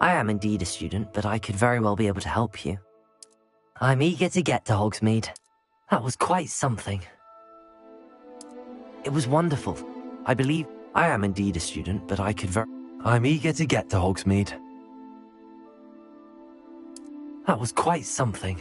I am indeed a student, but I could very well be able to help you. I'm eager to get to Hogsmeade. That was quite something. It was wonderful. I believe I am indeed a student, but I could I'm eager to get to Hogsmeade. That was quite something.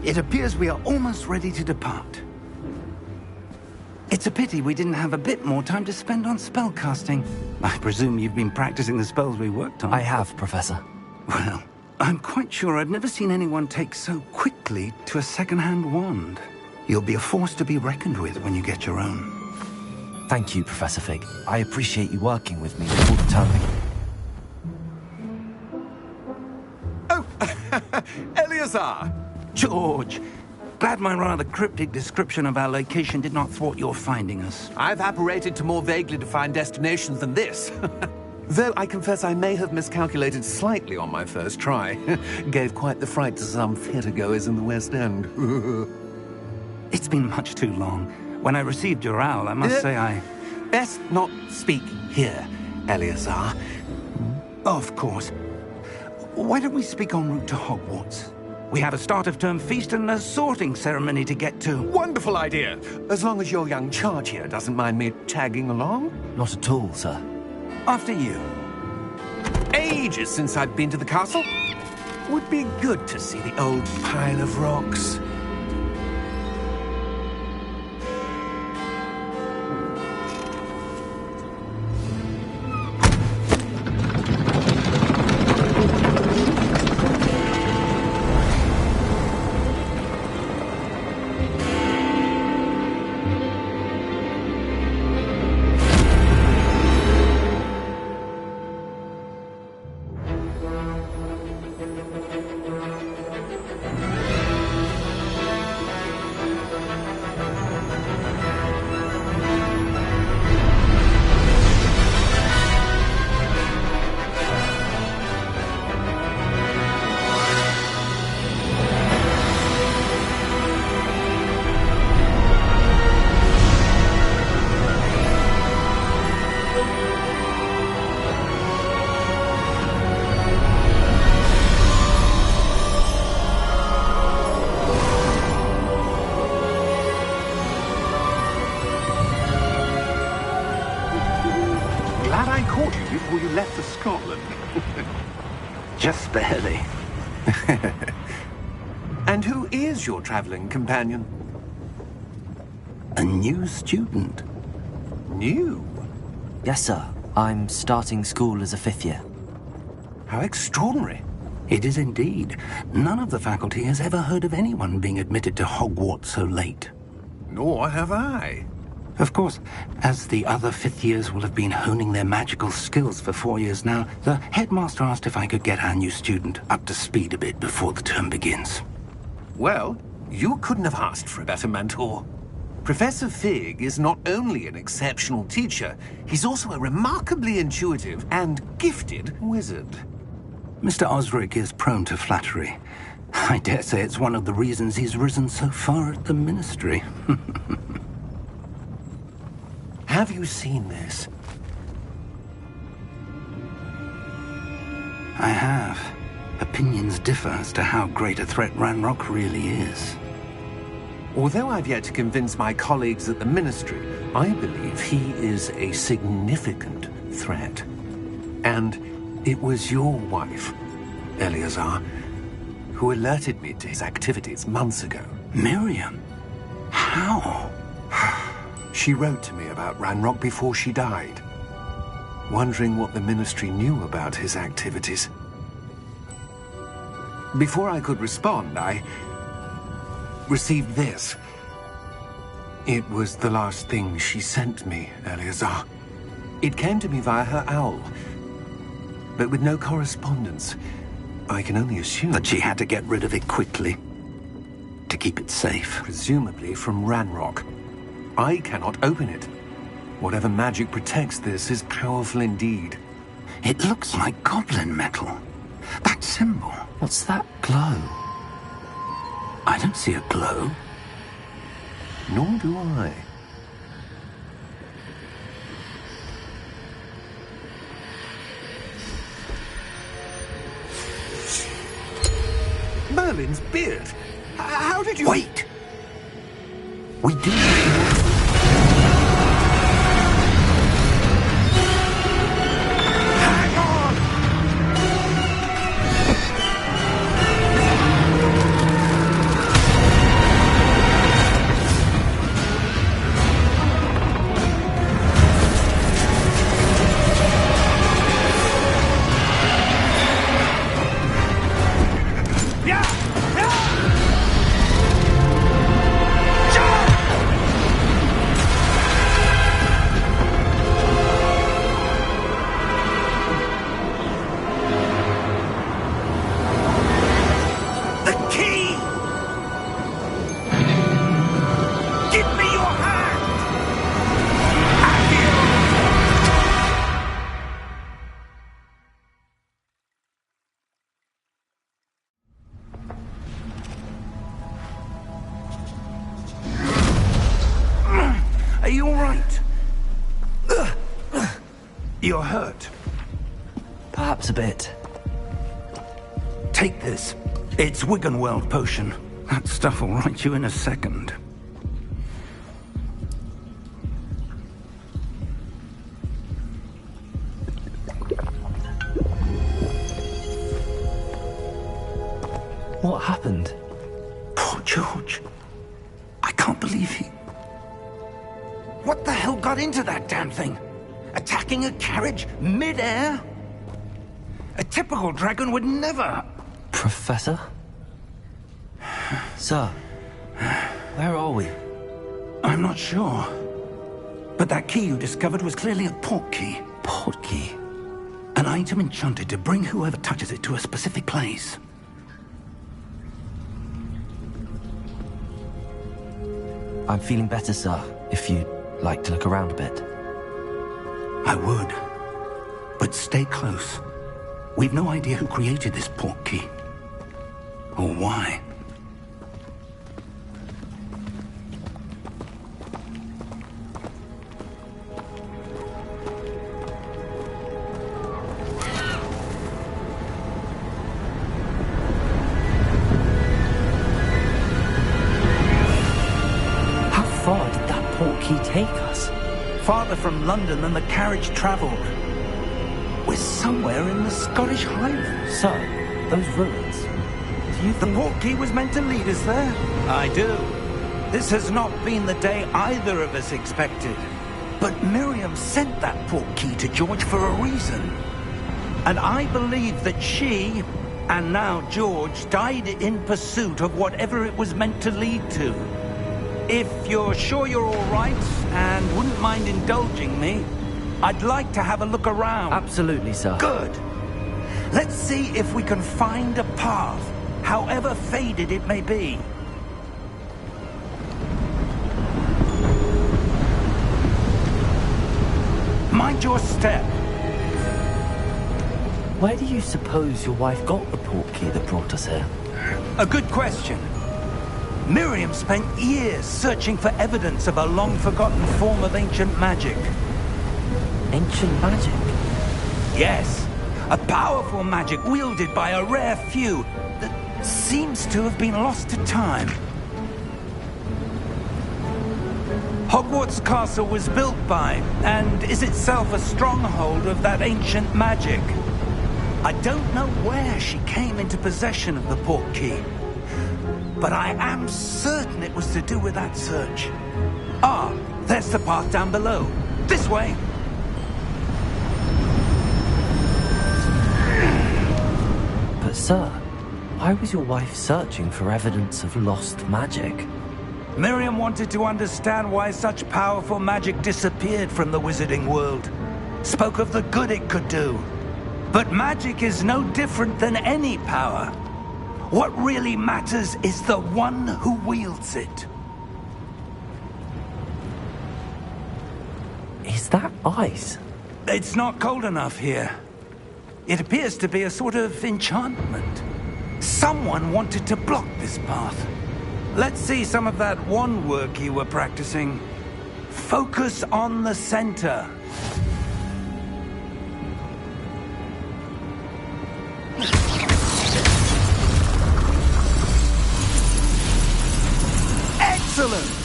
It appears we are almost ready to depart. It's a pity we didn't have a bit more time to spend on spellcasting. I presume you've been practicing the spells we worked on. I have, Professor. Well, I'm quite sure I've never seen anyone take so quickly to a second-hand wand. You'll be a force to be reckoned with when you get your own. Thank you, Professor Fig. I appreciate you working with me all the time. Oh, Eleazar! George! Glad my rather cryptic description of our location did not thwart your finding us. I've apparated to more vaguely defined destinations than this. Though I confess I may have miscalculated slightly on my first try. Gave quite the fright to some theatre-goers in the West End. It's been much too long. When I received your owl, I must say I... Best not speak here, Eleazar. Of course. Why don't we speak en route to Hogwarts? We have a start-of-term feast and a sorting ceremony to get to. Wonderful idea! As long as your young charge here doesn't mind me tagging along. Not at all, sir. After you. Ages since I've been to the castle. Would be good to see the old pile of rocks. Just barely. And who is your traveling companion? A new student. New? Yes, sir. I'm starting school as a 5th year. How extraordinary. It is indeed. None of the faculty has ever heard of anyone being admitted to Hogwarts so late. Nor have I. Of course, as the other 5th years will have been honing their magical skills for 4 years now, the headmaster asked if I could get our new student up to speed a bit before the term begins. Well, you couldn't have asked for a better mentor. Professor Fig is not only an exceptional teacher, he's also a remarkably intuitive and gifted wizard. Mr. Osric is prone to flattery. I dare say it's one of the reasons he's risen so far at the Ministry. Have you seen this? I have. Opinions differ as to how great a threat Ranrock really is. Although I've yet to convince my colleagues at the Ministry, I believe he is a significant threat. And it was your wife, Eleazar, who alerted me to his activities months ago. Miriam? How? She wrote to me about Ranrock before she died, wondering what the Ministry knew about his activities. Before I could respond, I received this. It was the last thing she sent me, Eleazar. It came to me via her owl, but with no correspondence. I can only assume That she had to get rid of it quickly, to keep it safe. presumably from Ranrock. I cannot open it. Whatever magic protects this is powerful indeed. It looks like goblin metal. That symbol. What's that glow? I don't see a glow. Nor do I. Merlin's beard. How did you... Wait! We do. Hang on! The key! Give me your hand! Have you? Are you all right? You're hurt. Perhaps a bit. Take this. It's Wiggenweld potion. That stuff will right you in a second. What happened? Poor George. I can't believe he... What the hell got into that damn thing? Attacking a carriage mid-air? A typical dragon would never... Professor? Sir, where are we? I'm not sure. But that key you discovered was clearly a port key. Port key? An item enchanted to bring whoever touches it to a specific place. I'm feeling better, sir, if you'd like to look around a bit. I would. But stay close. We've no idea who created this port key. Or why. How far did that port key take us? Farther from London than the carriage traveled. We're somewhere in the Scottish Highlands. Sir, those ruins. Do you The think... portkey was meant to lead us there? I do. This has not been the day either of us expected. But Miriam sent that portkey to George for a reason. And I believe that she, and now George, died in pursuit of whatever it was meant to lead to. If you're sure you're all right, and wouldn't mind indulging me, I'd like to have a look around. Absolutely, sir. Good. Let's see if we can find a path, however faded it may be. Mind your step. Where do you suppose your wife got the portkey that brought us here? A good question. Miriam spent years searching for evidence of a long-forgotten form of ancient magic. Ancient magic? Yes, a powerful magic wielded by a rare few that seems to have been lost to time. Hogwarts Castle was built by, and is itself a stronghold of that ancient magic. I don't know where she came into possession of the portkey, but I am certain it was to do with that search. Ah, there's the path down below. This way. But sir, why was your wife searching for evidence of lost magic? Miriam wanted to understand why such powerful magic disappeared from the wizarding world. Spoke of the good it could do. But magic is no different than any power. What really matters is the one who wields it. Is that ice? It's not cold enough here. It appears to be a sort of enchantment. Someone wanted to block this path. Let's see some of that wand work you were practicing. Focus on the center. Excellent!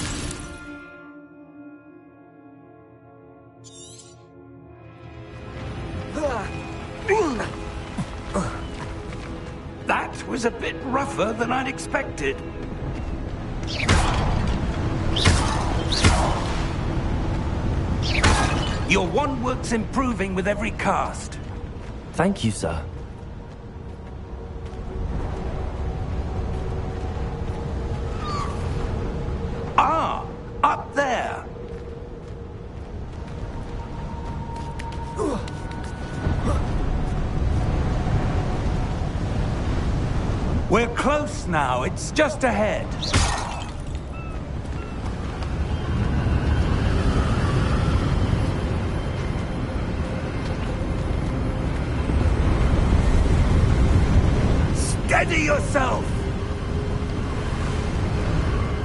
That was a bit rougher than I'd expected. Your wand work's improving with every cast. Thank you, sir. Ah, up there. We're close now. It's just ahead. Steady yourself!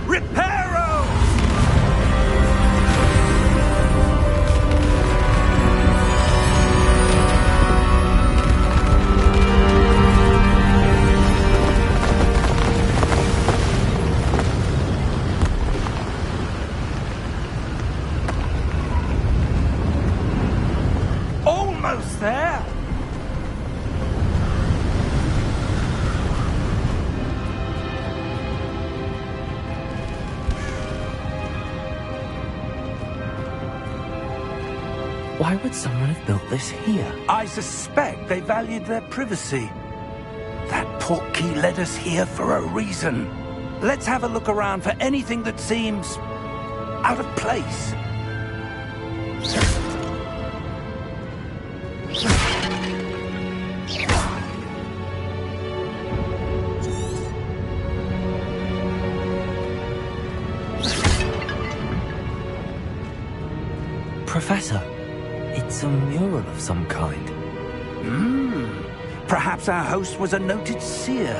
Reparo! Almost there! Why would someone have built this here? I suspect they valued their privacy. That portkey led us here for a reason. Let's have a look around for anything that seems out of place. Professor, it's a mural of some kind. Perhaps our host was a noted seer.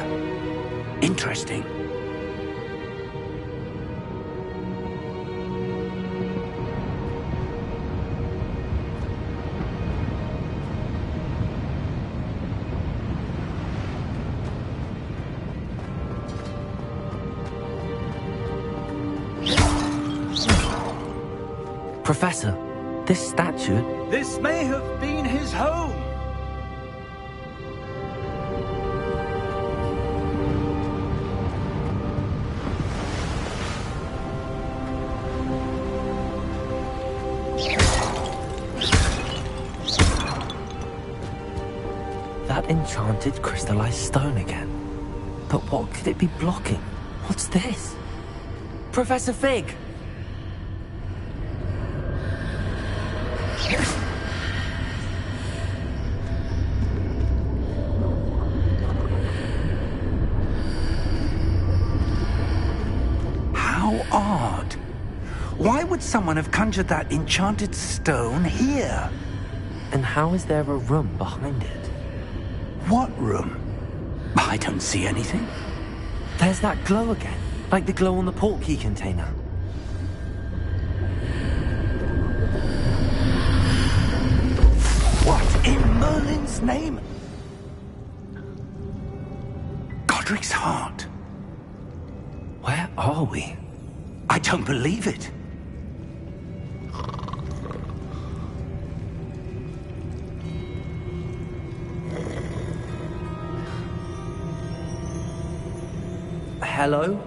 Interesting. Professor, this statue... This may have been his home. That enchanted crystallized stone again. But what could it be blocking? What's this? Professor Fig! How odd. Why would someone have conjured that enchanted stone here? And how is there a room behind it? What room? I don't see anything. There's that glow again, like the glow on the portkey container. What in Merlin's name? Godric's heart. Where are we? I don't believe it. Hello?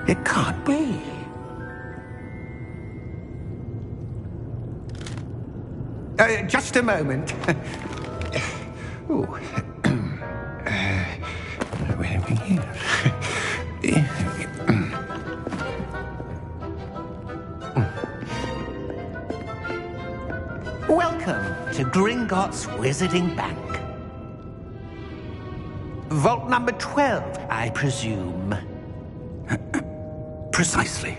It can't be. Just a moment. Ooh. Where are we here? Welcome to Gringotts Wizarding Bank. Vault number 12, I presume. Precisely.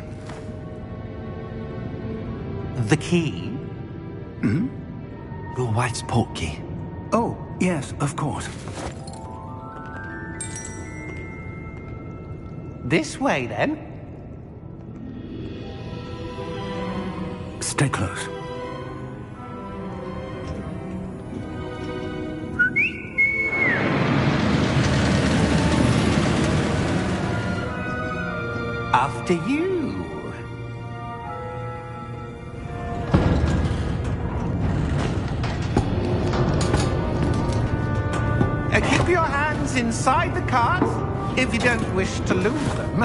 The key? Your wife's portkey. Oh, yes, of course. This way, then. Stay close. After you. Keep your hands inside the cart if you don't wish to lose them.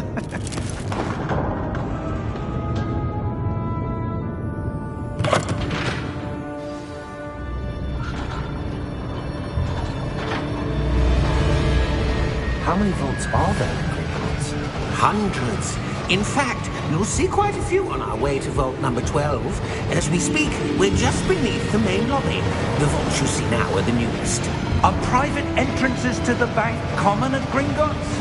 How many vaults are there in Gringotts? Hundreds. In fact, you'll see quite a few on our way to vault number 12. As we speak, we're just beneath the main lobby. The vaults you see now are the newest. Are private entrances to the bank common at Gringotts?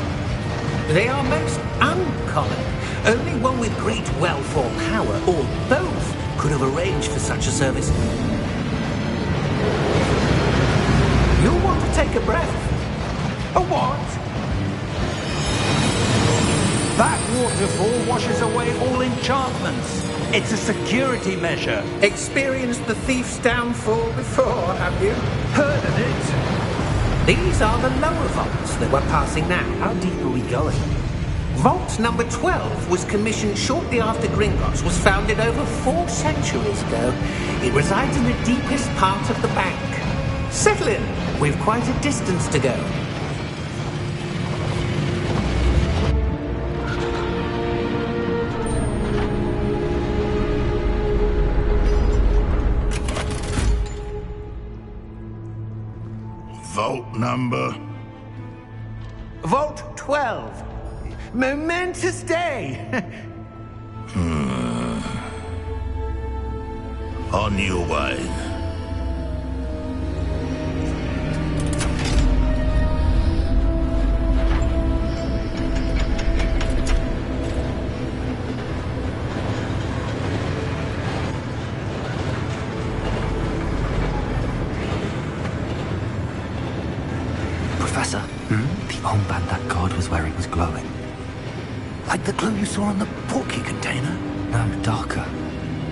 They are most uncommon. Only one with great wealth or power, or both, could have arranged for such a service. You'll want to take a breath. A what? That waterfall washes away all enchantments. It's a security measure. Experienced the thief's downfall before, have you? Heard of it? These are the lower vaults that we're passing now. How deep are we going? Vault number 12 was commissioned shortly after Gringotts was founded over 4 centuries ago. It resides in the deepest part of the bank. Settle in. We've quite a distance to go. Vault number? Vault 12. Momentous day. On your way. Professor, the armband that guard was wearing was glowing. Like the glow you saw on the portkey container? No, darker.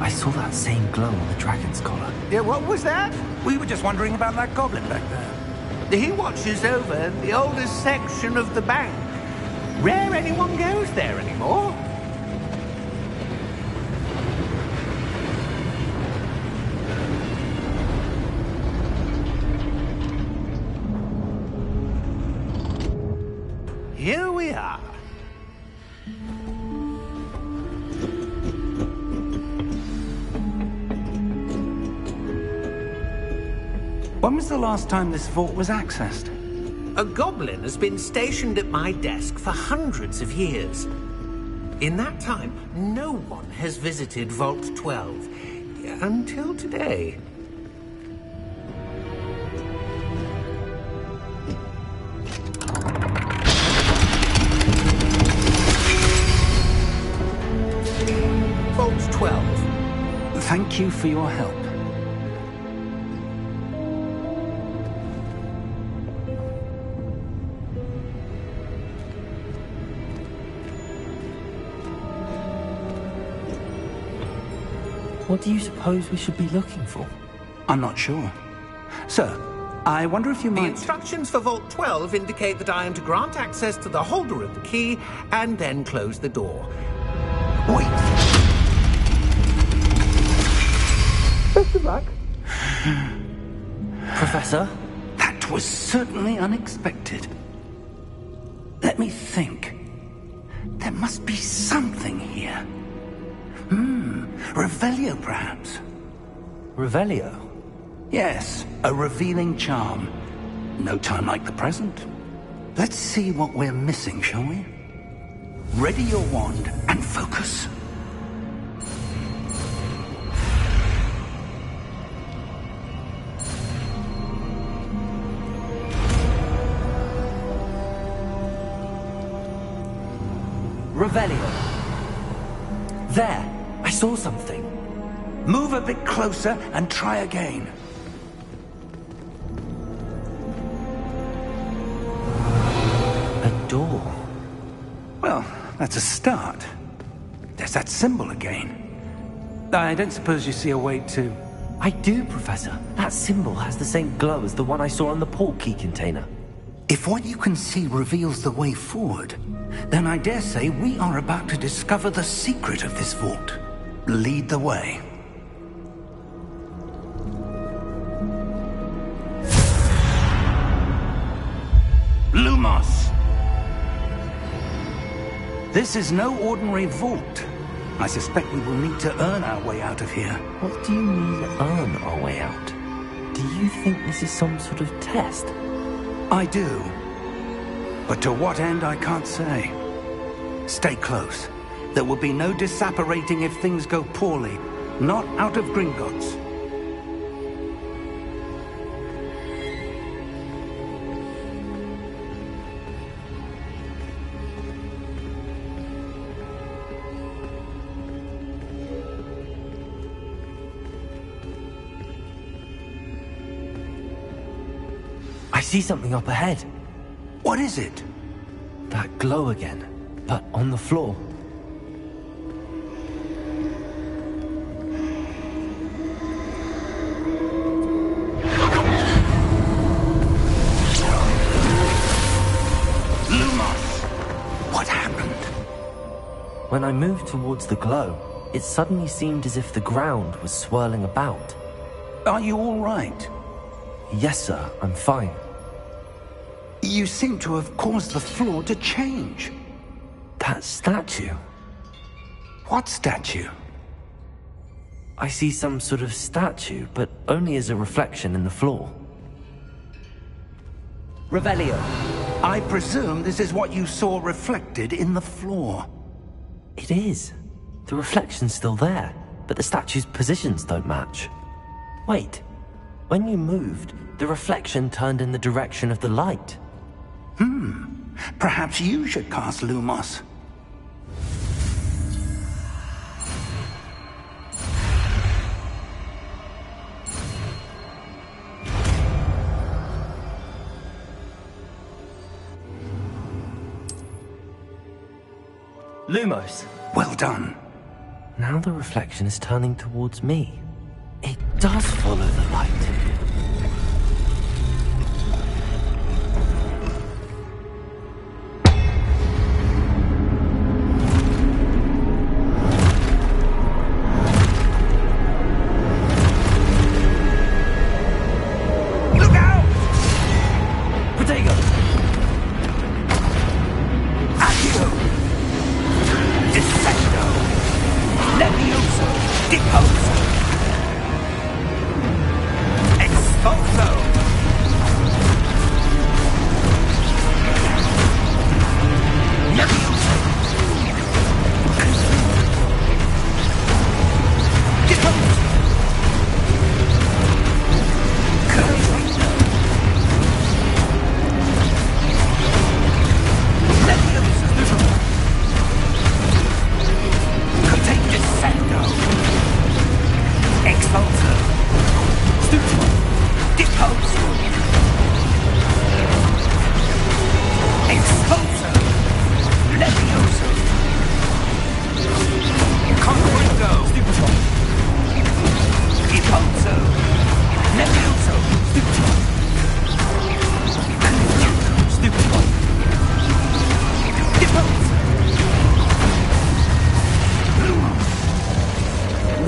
I saw that same glow on the dragon's collar. Yeah, what was that? We were just wondering about that goblin back there. He watches over the oldest section of the bank. Rare anyone goes there anymore. we are. When was the last time this vault was accessed? A goblin has been stationed at my desk for hundreds of years. In that time, no one has visited Vault 12. Until today. Vault 12. Thank you for your help. What do you suppose we should be looking for? I'm not sure. Sir, I wonder if you The might... instructions for Vault 12 indicate that I am to grant access to the holder of the key and then close the door. Wait! Best of luck. Professor? That was certainly unexpected. Let me think. There must be something here. Revelio, perhaps? Revelio? Yes, a revealing charm. No time like the present. Let's see what we're missing, shall we? Ready your wand and focus. Revelio. There! I saw something. Move a bit closer and try again. A door. Well, that's a start. There's that symbol again. I don't suppose you see a way to... I do, Professor. That symbol has the same glow as the one I saw on the port key container. If what you can see reveals the way forward, then I dare say we are about to discover the secret of this vault. Lead the way. Lumos! This is no ordinary vault. I suspect we will need to earn our way out of here. What do you mean, earn our way out? Do you think this is some sort of test? I do. But to what end, I can't say. Stay close. There will be no disapparating if things go poorly. Not out of Gringotts. I see something up ahead. What is it? That glow again, but on the floor. Lumos! What happened? When I moved towards the glow, it suddenly seemed as if the ground was swirling about. Are you all right? Yes, sir, I'm fine. You seem to have caused the floor to change. That statue. What statue? I see some sort of statue, but only as a reflection in the floor. Revelio. I presume this is what you saw reflected in the floor. It is. The reflection's still there, but the statue's positions don't match. Wait. When you moved, the reflection turned in the direction of the light. Perhaps you should cast Lumos. Lumos. Well done. Now the reflection is turning towards me. It does follow the light.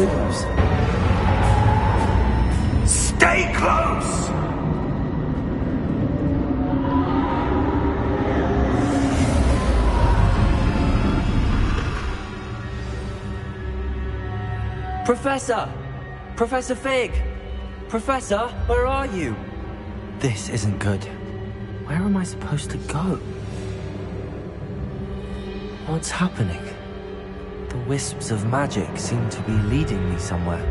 Lumos. Stay close! Professor! Professor Fig! Professor, where are you? This isn't good. Where am I supposed to go? What's happening? The wisps of magic seem to be leading me somewhere.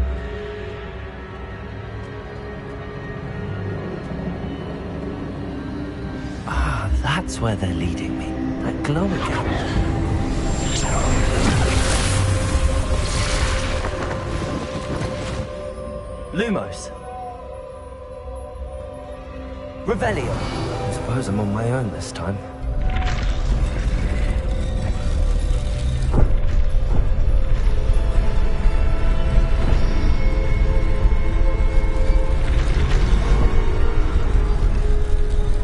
Ah, that's where they're leading me. That glow again. Lumos. Revelio. I suppose I'm on my own this time.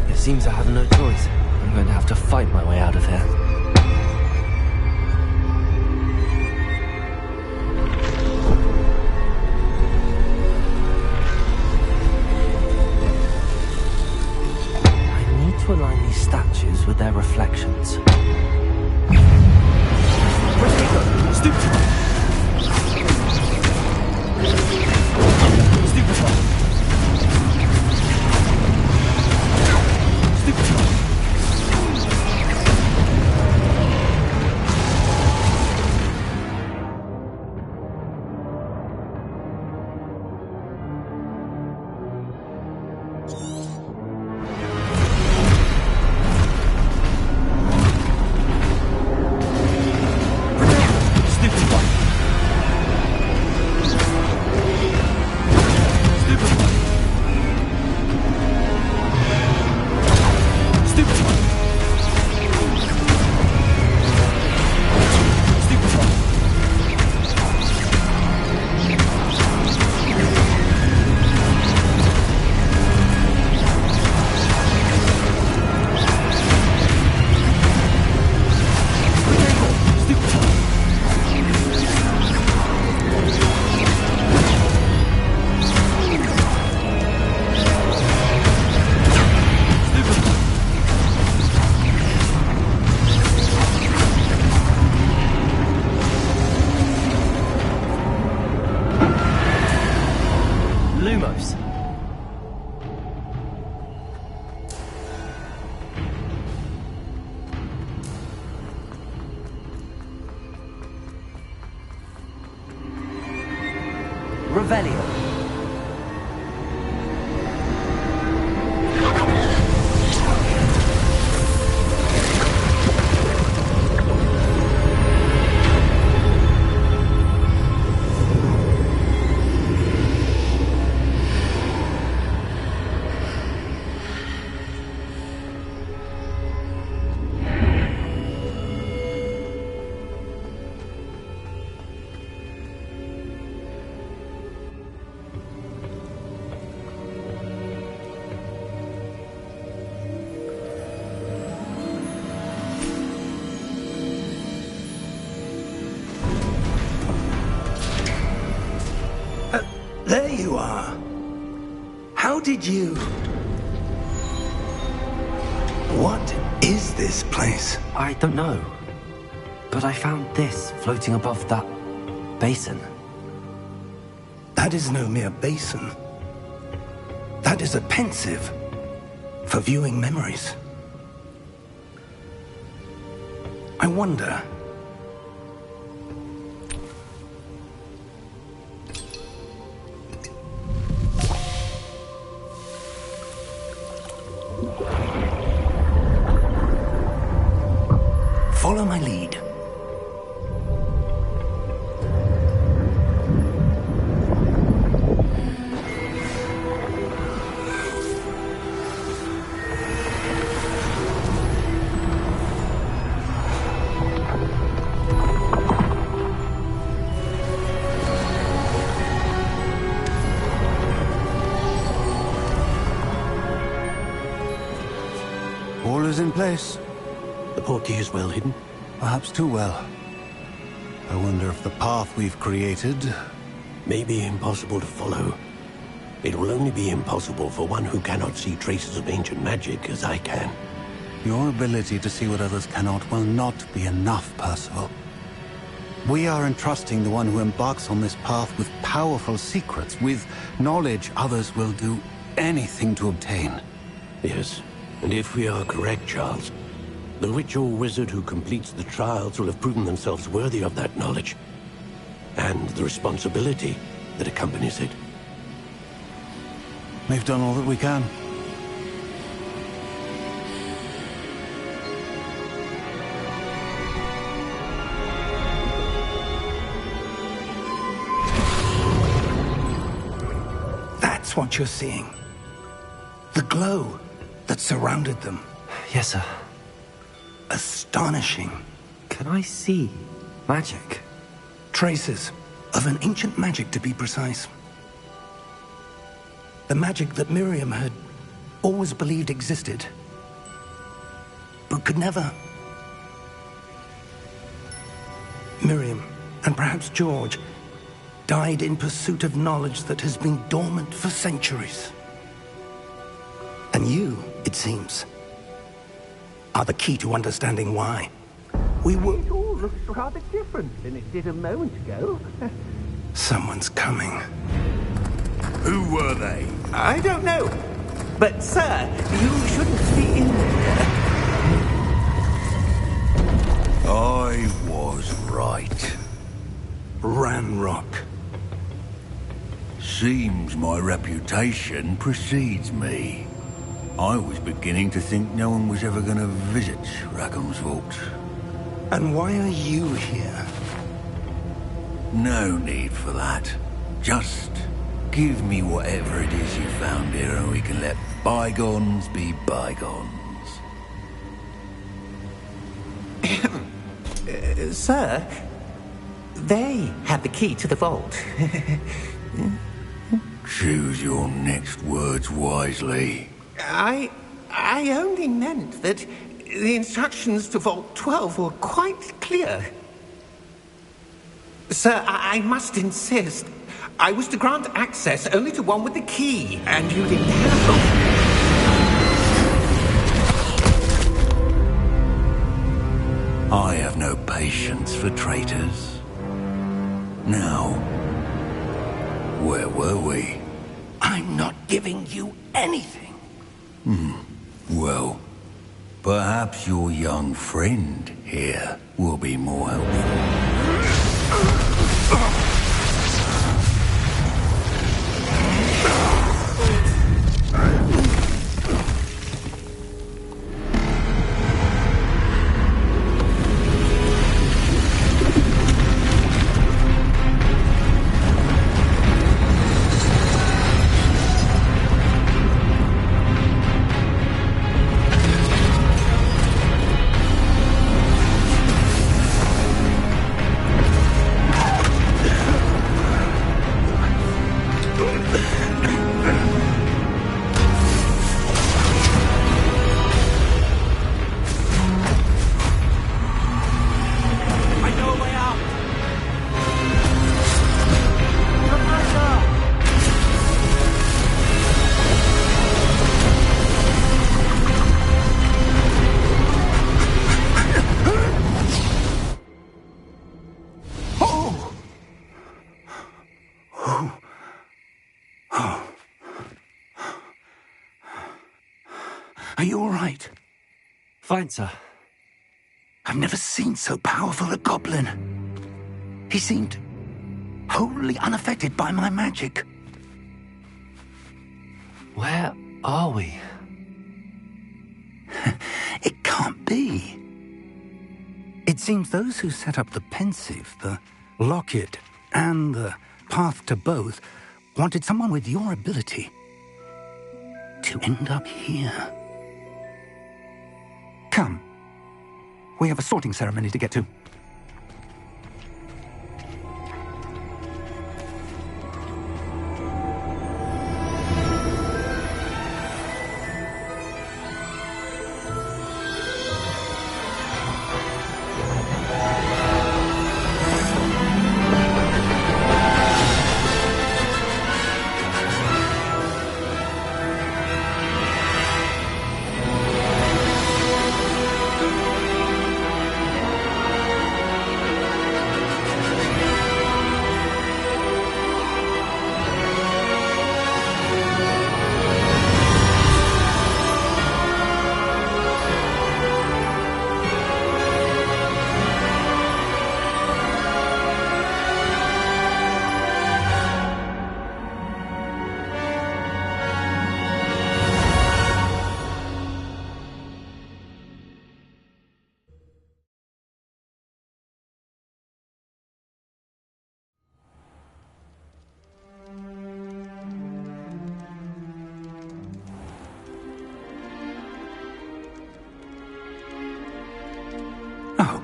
It seems I have no choice. I'm going to have to fight my way out of here. To align these statues with their reflections. Stupefy! Lumos. Revelio. There you are. How did you... What is this place? I don't know. But I found this floating above that basin. That is no mere basin. That is a pensive for viewing memories. I wonder... Follow my lead. All is in place. The portkey is well hidden. Perhaps too well. I wonder if the path we've created may be impossible to follow. It will only be impossible for one who cannot see traces of ancient magic as I can. Your ability to see what others cannot will not be enough, Percival. We are entrusting the one who embarks on this path with powerful secrets, with knowledge others will do anything to obtain. Yes, and if we are correct, Charles, the witch or wizard who completes the trials will have proven themselves worthy of that knowledge, and the responsibility that accompanies it. We've done all that we can. That's what you're seeing. The glow that surrounded them. Yes, sir. Astonishing. Can I see magic? Traces of an ancient magic, to be precise. The magic that Miriam had always believed existed, but could never. Miriam, and perhaps George, died in pursuit of knowledge that has been dormant for centuries. And you, it seems, are the key to understanding why. We were... It all looks rather different than it did a moment ago. Someone's coming. Who were they? I don't know. But, sir, you shouldn't be in there. I was right. Ranrock. Seems my reputation precedes me. I was beginning to think no one was ever going to visit Rackham's vault. And why are you here? No need for that. Just give me whatever it is you found here and we can let bygones be bygones. Sir, they had the key to the vault. Choose your next words wisely. I only meant that the instructions to Vault 12 were quite clear. Sir, I must insist. I was to grant access only to one with the key, and you didn't have I have no patience for traitors. Now, where were we? I'm not giving you anything. Well, perhaps your young friend here will be more helpful. Are you all right? Fine, sir. I've never seen so powerful a goblin. He seemed wholly unaffected by my magic. Where are we? It can't be. It seems those who set up the pensive, the locket, and the path to both wanted someone with your ability to end up here. Come. We have a sorting ceremony to get to.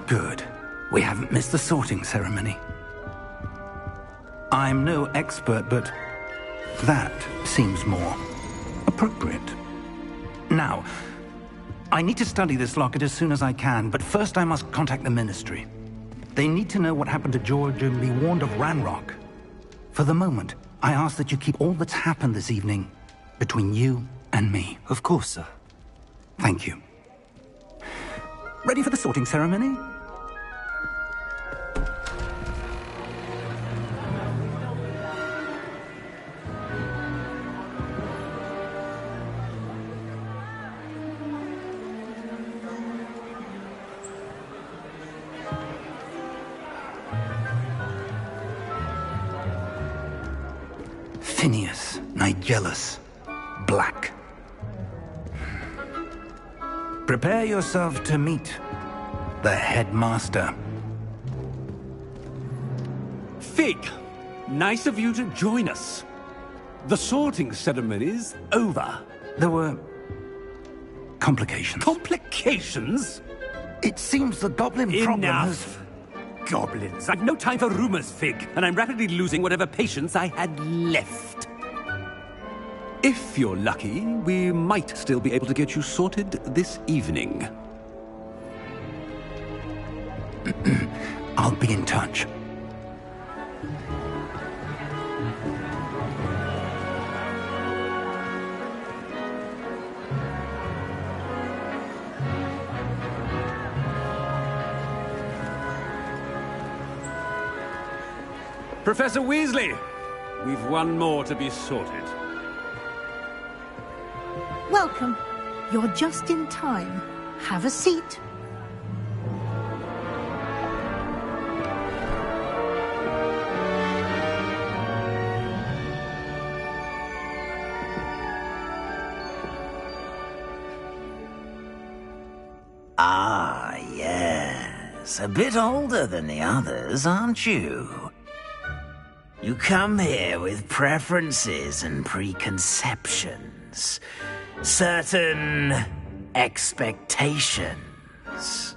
Good. We haven't missed the sorting ceremony. I'm no expert, but that seems more appropriate. Now, I need to study this locket as soon as I can, but first I must contact the Ministry. They need to know what happened to George and be warned of Ranrock. For the moment, I ask that you keep all that's happened this evening between you and me. Of course, sir. Thank you. Ready for the sorting ceremony? Phineas Nigellus Black. Prepare yourself to meet the headmaster. Fig, nice of you to join us. The sorting ceremony's over. There were complications. Complications? It seems the goblin problem has... Enough. Goblins. I've no time for rumors, Fig, and I'm rapidly losing whatever patience I had left. If you're lucky, we might still be able to get you sorted this evening. I'll be in touch. Professor Weasley, we've one more to be sorted. Welcome. You're just in time. Have a seat. Ah, yes. A bit older than the others, aren't you? You come here with preferences and preconceptions. Certain expectations.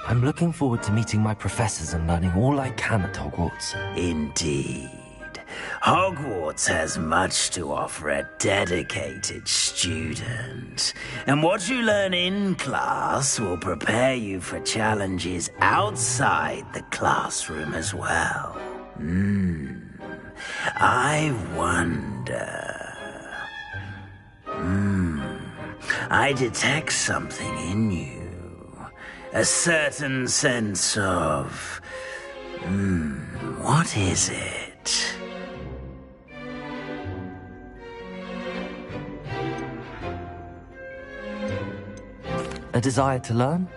I'm looking forward to meeting my professors and learning all I can at Hogwarts. Indeed. Hogwarts has much to offer a dedicated student. And what you learn in class will prepare you for challenges outside the classroom as well. I wonder... I detect something in you. A certain sense of... what is it? A desire to learn?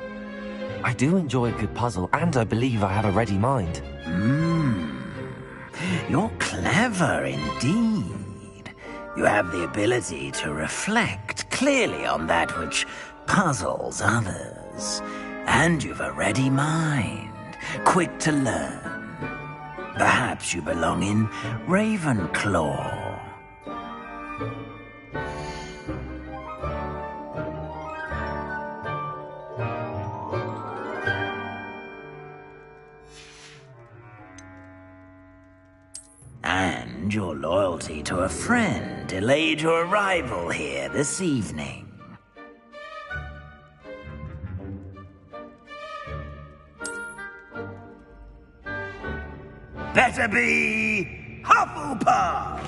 I do enjoy a good puzzle, and I believe I have a ready mind. You're clever indeed. You have the ability to reflect clearly on that which puzzles others. And you've a ready mind, quick to learn. Perhaps you belong in Ravenclaw. And your loyalty to a friend delayed your arrival here this evening. Better be Hufflepuff!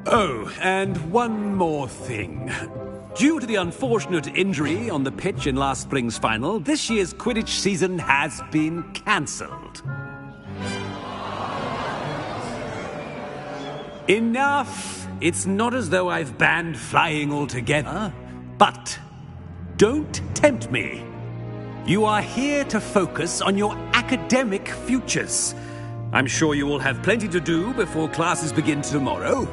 Oh, and one more thing. Due to the unfortunate injury on the pitch in last spring's final, this year's Quidditch season has been cancelled. Enough! It's not as though I've banned flying altogether, but don't tempt me. You are here to focus on your academic futures. I'm sure you all have plenty to do before classes begin tomorrow.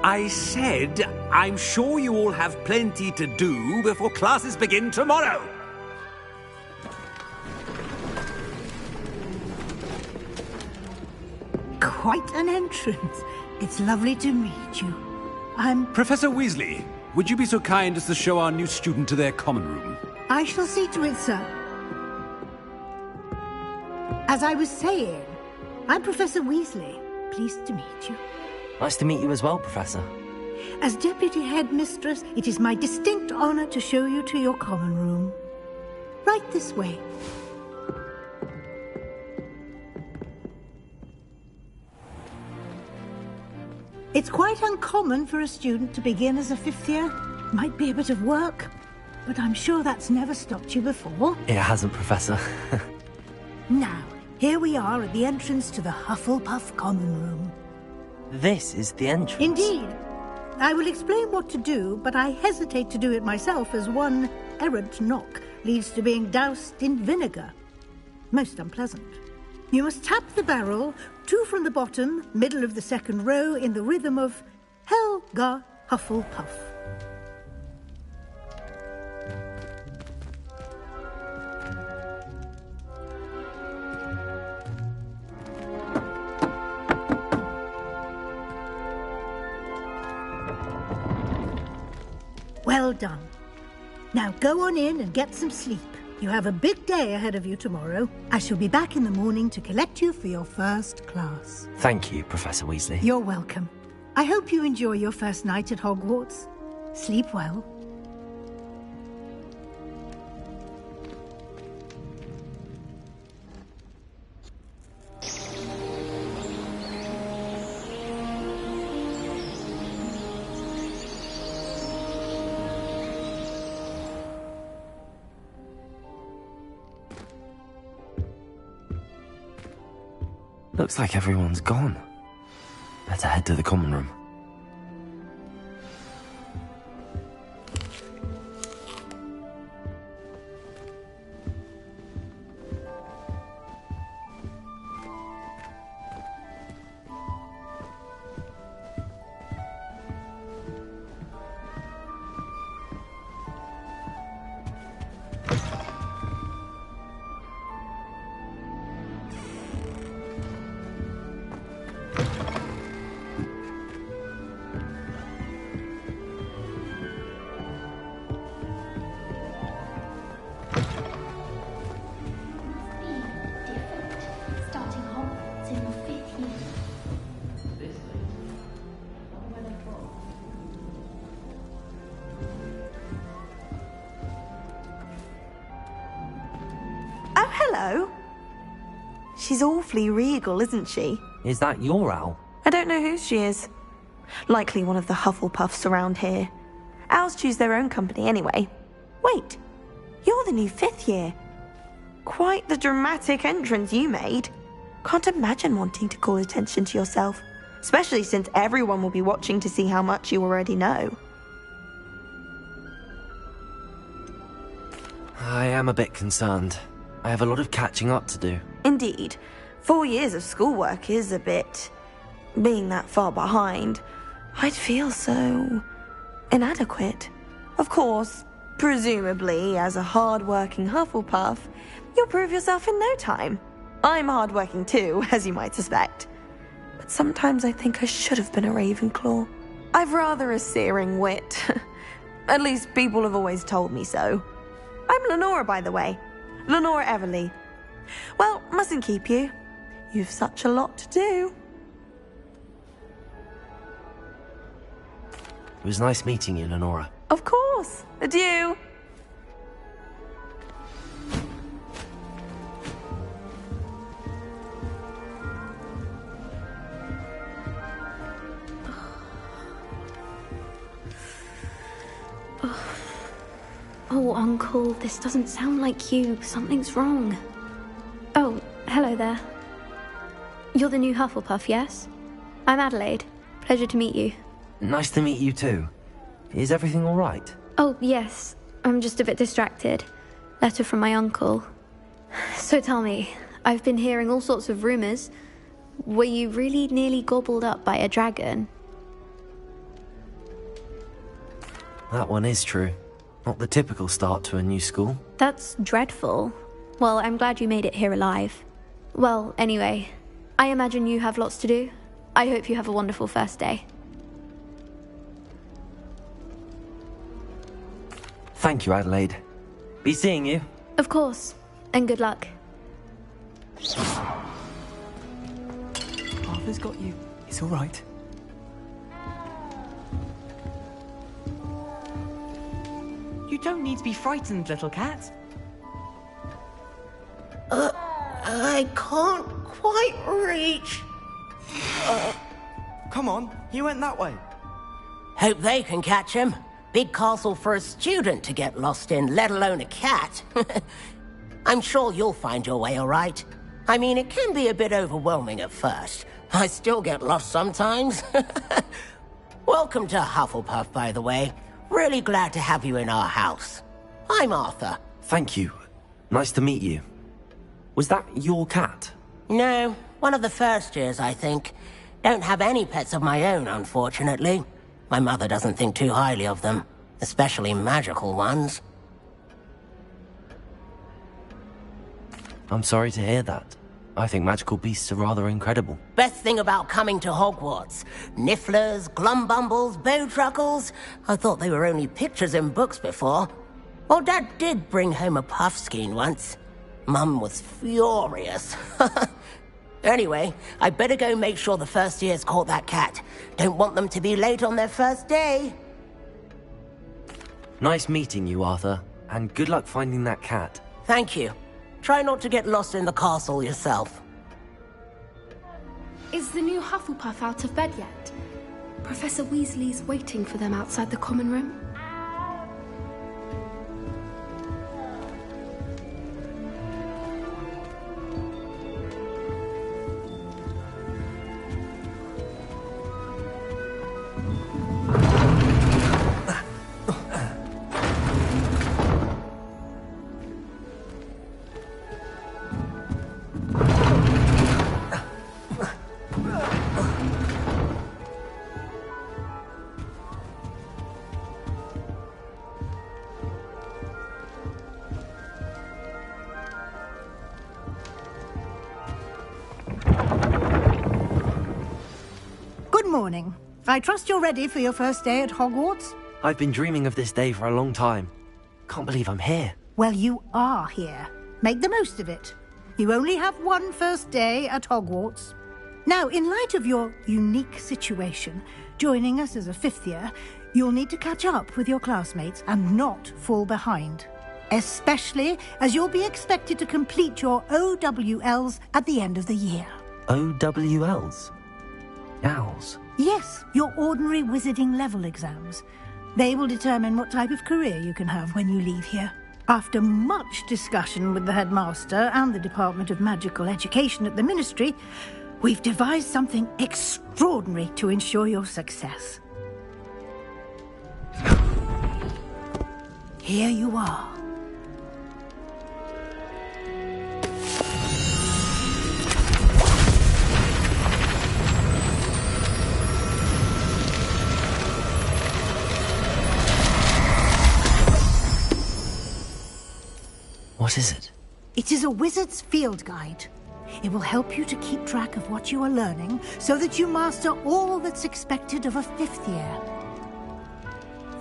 I said, I'm sure you all have plenty to do before classes begin tomorrow. Quite an entrance. It's lovely to meet you. I'm... Professor Weasley, would you be so kind as to show our new student to their common room? I shall see to it, sir. As I was saying, I'm Professor Weasley. Pleased to meet you. Nice to meet you as well, Professor. As Deputy Headmistress, it is my distinct honor to show you to your common room. Right this way. It's quite uncommon for a student to begin as a fifth year. Might be a bit of work, but I'm sure that's never stopped you before. It hasn't, Professor. Now, here we are at the entrance to the Hufflepuff common room. This is the entrance? Indeed. I will explain what to do, but I hesitate to do it myself as one errant knock leads to being doused in vinegar. Most unpleasant. You must tap the barrel, 2 from the bottom, middle of the second row, in the rhythm of Helga Hufflepuff. Well done. Now go on in and get some sleep. You have a big day ahead of you tomorrow. I shall be back in the morning to collect you for your first class. Thank you, Professor Weasley. You're welcome. I hope you enjoy your first night at Hogwarts. Sleep well. Looks like everyone's gone. Better head to the common room. Hello. She's awfully regal, isn't she? Is that your owl? I don't know whose she is. Likely one of the Hufflepuffs around here. Owls choose their own company anyway. Wait, you're the new 5th year. Quite the dramatic entrance you made. Can't imagine wanting to call attention to yourself, especially since everyone will be watching to see how much you already know. I am a bit concerned. I have a lot of catching up to do. Indeed. 4 years of schoolwork is a bit... Being that far behind, I'd feel so... inadequate. Of course, presumably, as a hard-working Hufflepuff, you'll prove yourself in no time. I'm hard-working too, as you might suspect. But sometimes I think I should have been a Ravenclaw. I've rather a searing wit. At least people have always told me so. I'm Lenora, by the way. Lenora Everly. Well, mustn't keep you. You've such a lot to do. It was nice meeting you, Lenora. Of course. Adieu. Oh, Uncle, this doesn't sound like you. Something's wrong. Oh, hello there. You're the new Hufflepuff, yes? I'm Adelaide. Pleasure to meet you. Nice to meet you too. Is everything all right? Oh, yes. I'm just a bit distracted. Letter from my uncle. So tell me, I've been hearing all sorts of rumours. Were you really nearly gobbled up by a dragon? That one is true. Not the typical start to a new school. That's dreadful. Well, I'm glad you made it here alive. Well, anyway, I imagine you have lots to do. I hope you have a wonderful first day. Thank you, Adelaide. Be seeing you. Of course, and good luck. Arthur's got you. It's all right. You don't need to be frightened, little cat. I can't quite reach. Come on, he went that way. Hope they can catch him. Big castle for a student to get lost in, let alone a cat. I'm sure you'll find your way all right. I mean, it can be a bit overwhelming at first. I still get lost sometimes. Welcome to Hufflepuff, by the way. Really glad to have you in our house. I'm Arthur. Thank you. Nice to meet you. Was that your cat? No, one of the first years, I think. Don't have any pets of my own, unfortunately. My mother doesn't think too highly of them, especially magical ones. I'm sorry to hear that. I think magical beasts are rather incredible. Best thing about coming to Hogwarts. Nifflers, glumbumbles, bowtruckles. I thought they were only pictures in books before. Well, Dad did bring home a puffskein once. Mum was furious. Anyway, I better go make sure the first years caught that cat. Don't want them to be late on their first day. Nice meeting you, Arthur. And good luck finding that cat. Thank you. Try not to get lost in the castle yourself. Is the new Hufflepuff out of bed yet? Professor Weasley's waiting for them outside the common room. Morning. I trust you're ready for your first day at Hogwarts? I've been dreaming of this day for a long time. Can't believe I'm here. Well, you are here. Make the most of it. You only have one first day at Hogwarts. Now, in light of your unique situation, joining us as a fifth year, you'll need to catch up with your classmates and not fall behind. Especially as you'll be expected to complete your OWLs at the end of the year. OWLs? Owls? Yes, your ordinary wizarding level exams. They will determine what type of career you can have when you leave here. After much discussion with the headmaster and the Department of Magical Education at the Ministry, we've devised something extraordinary to ensure your success. Here you are. What is it? It is a wizard's field guide. It will help you to keep track of what you are learning so that you master all that's expected of a fifth year.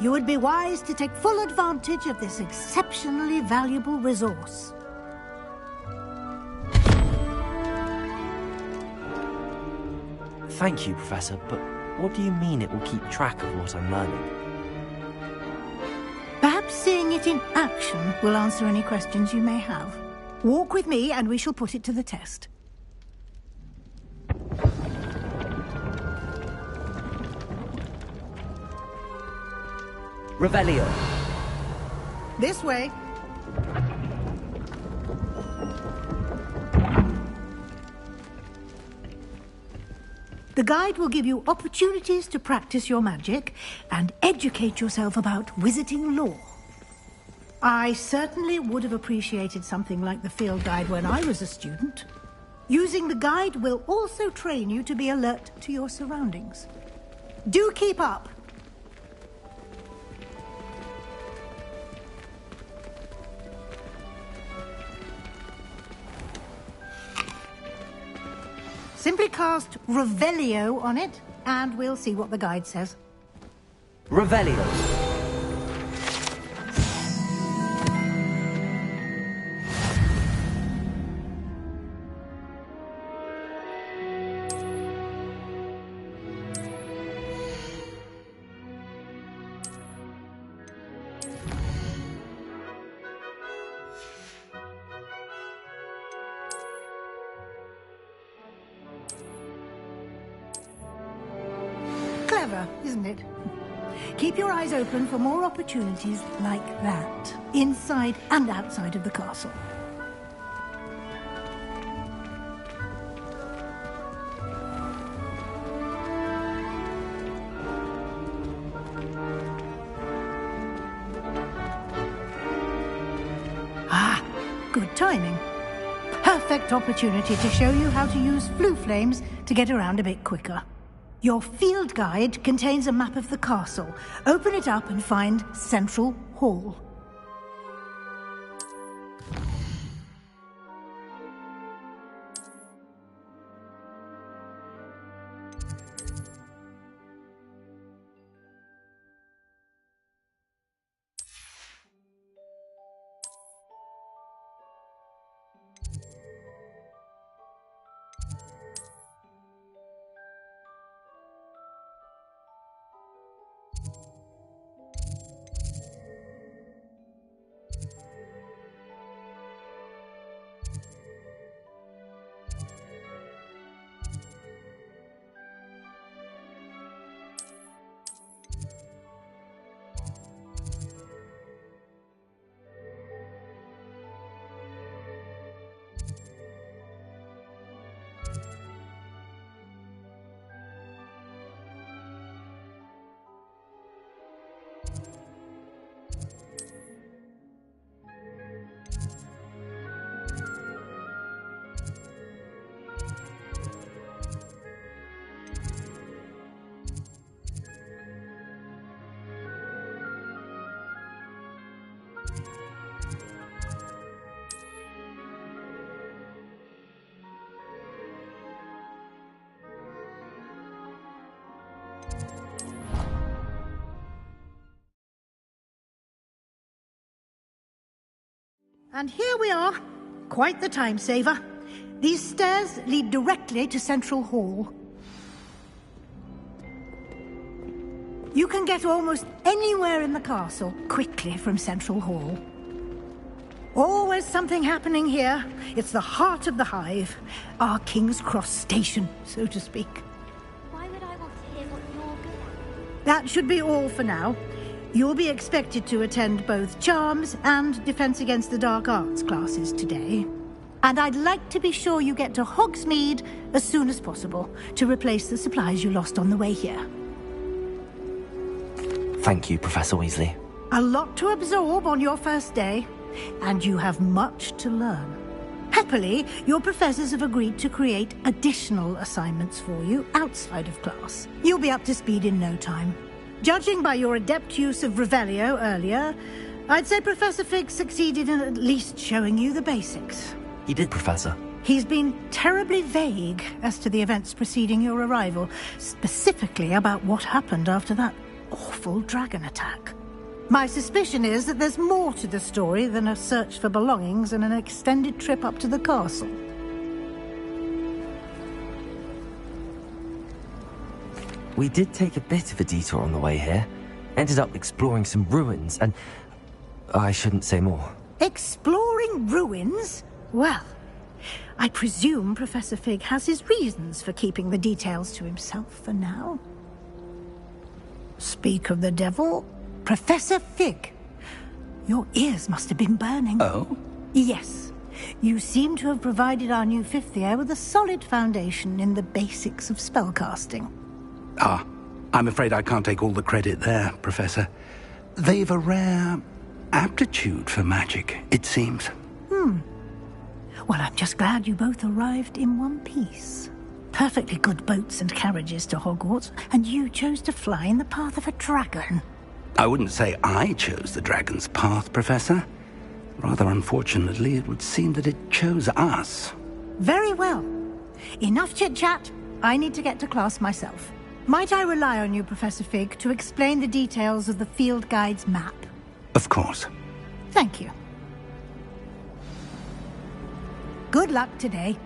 You would be wise to take full advantage of this exceptionally valuable resource. Thank you, Professor, but what do you mean it will keep track of what I'm learning? Perhaps seeing it in action will answer any questions you may have. Walk with me and we shall put it to the test. Revelio. This way. The guide will give you opportunities to practice your magic and educate yourself about wizarding lore. I certainly would have appreciated something like the field guide when I was a student. Using the guide will also train you to be alert to your surroundings. Do keep up! Simply cast Revelio on it, and we'll see what the guide says. Revelio. Clever, isn't it? Keep your eyes open for more opportunities like that, inside and outside of the castle. Ah, good timing. Perfect opportunity to show you how to use flue flames to get around a bit quicker. Your field guide contains a map of the castle. Open it up and find Central Hall. And here we are. Quite the time saver. These stairs lead directly to Central Hall. You can get almost anywhere in the castle quickly from Central Hall. Always something happening here. It's the heart of the Hive. Our King's Cross station, so to speak. Why would I want to hear what you're good at? That should be all for now. You'll be expected to attend both Charms and Defense Against the Dark Arts classes today. And I'd like to be sure you get to Hogsmeade as soon as possible to replace the supplies you lost on the way here. Thank you, Professor Weasley. A lot to absorb on your first day, and you have much to learn. Happily, your professors have agreed to create additional assignments for you outside of class. You'll be up to speed in no time. Judging by your adept use of Revelio earlier, I'd say Professor Fig succeeded in at least showing you the basics. He did, Professor. He's been terribly vague as to the events preceding your arrival, specifically about what happened after that awful dragon attack. My suspicion is that there's more to the story than a search for belongings and an extended trip up to the castle. We did take a bit of a detour on the way here. Ended up exploring some ruins and... I shouldn't say more. Exploring ruins? Well, I presume Professor Fig has his reasons for keeping the details to himself for now. Speak of the devil, Professor Fig. Your ears must have been burning. Oh? Yes. You seem to have provided our new fifth year with a solid foundation in the basics of spellcasting. Ah, I'm afraid I can't take all the credit there, Professor. They've a rare aptitude for magic, it seems. Well, I'm just glad you both arrived in one piece. Perfectly good boats and carriages to Hogwarts, and you chose to fly in the path of a dragon. I wouldn't say I chose the dragon's path, Professor. Rather unfortunately, it would seem that it chose us. Very well. Enough chit-chat. I need to get to class myself. Might I rely on you, Professor Fig, to explain the details of the field guide's map? Of course. Thank you. Good luck today.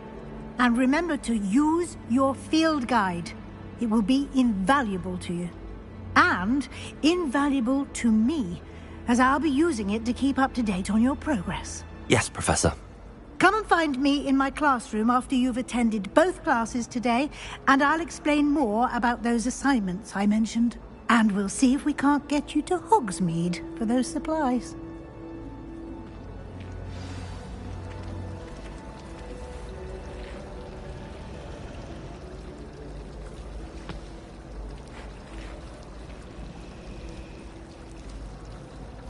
And remember to use your field guide. It will be invaluable to you. And invaluable to me, as I'll be using it to keep up to date on your progress. Yes, Professor. Come and find me in my classroom after you've attended both classes today, and I'll explain more about those assignments I mentioned. And we'll see if we can't get you to Hogsmeade for those supplies.